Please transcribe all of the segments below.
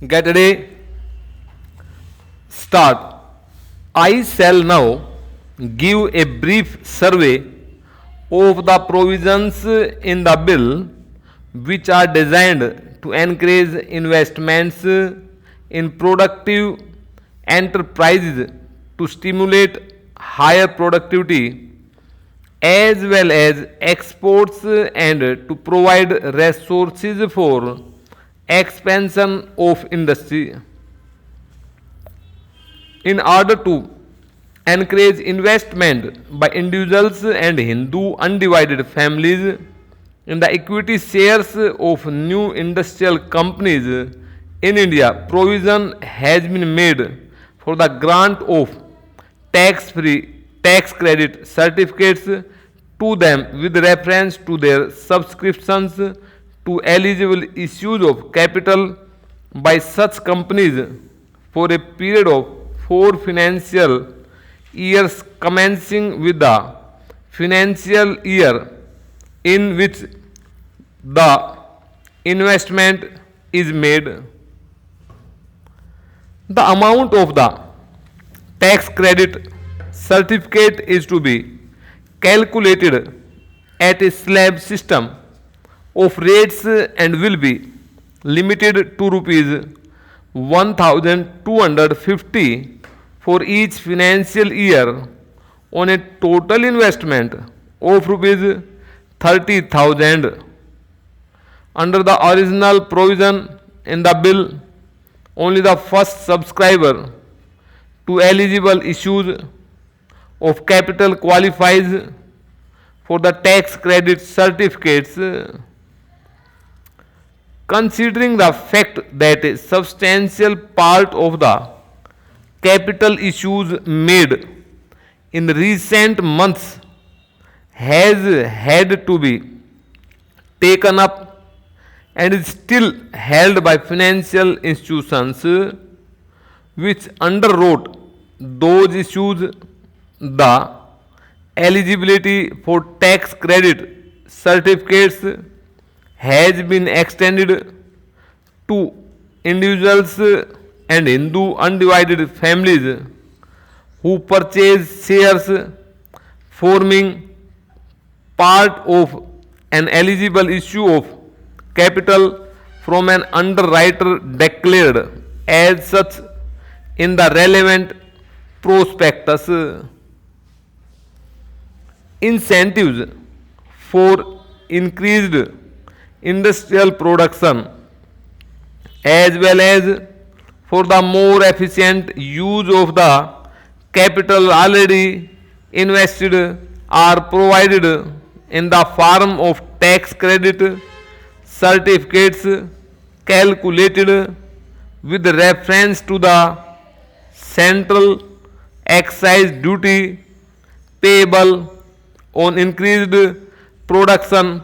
Get ready. Start. I shall now give a brief survey of the provisions in the bill which are designed to encourage investments in productive enterprises to stimulate higher productivity as well as exports and to provide resources for expansion of industry. In order to encourage investment by individuals and Hindu undivided families in the equity shares of new industrial companies in India, provision has been made for the grant of tax-free tax credit certificates to them with reference to their subscriptions to eligible issues of capital by such companies for a period of 4 financial years commencing with the financial year in which the investment is made. The amount of the tax credit certificate is to be calculated at a slab system of rates and will be limited to rupees 1250 for each financial year on a total investment of rupees 30,000. Under the original provision in the bill, only the first subscriber to eligible issues of capital qualifies for the tax credit certificates. Considering the fact that a substantial part of the capital issues made in recent months has had to be taken up and is still held by financial institutions which underwrote those issues, the eligibility for tax credit certificates has been extended to individuals and Hindu undivided families who purchase shares forming part of an eligible issue of capital from an underwriter declared as such in the relevant prospectus. Incentives for increased industrial production as well as for the more efficient use of the capital already invested are provided in the form of tax credit certificates calculated with reference to the central excise duty payable on increased production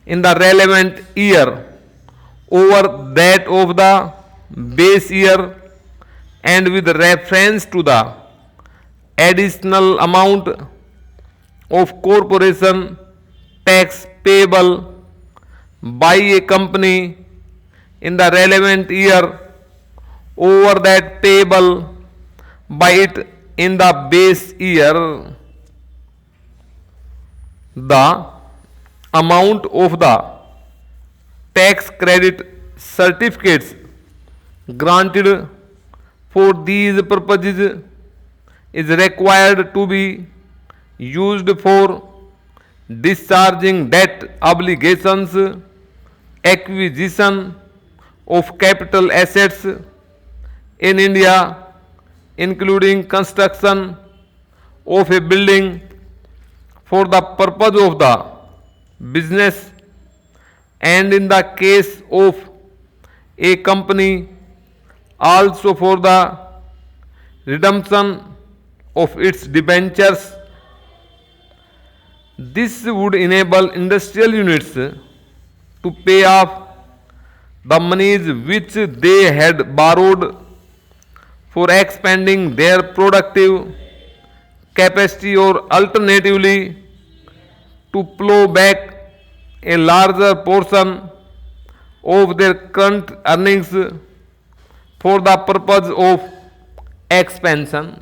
in the relevant year over that of the base year and with reference to the additional amount of corporation tax payable by a company in the relevant year over that payable by it in the base year. The amount of the tax credit certificates granted for these purposes is required to be used for discharging debt obligations, acquisition of capital assets in India, including construction of a building for the purpose of the business, and in the case of a company also for the redemption of its debentures. This would enable industrial units to pay off the monies which they had borrowed for expanding their productive capacity, or alternatively to plow back a larger portion of their current earnings for the purpose of expansion.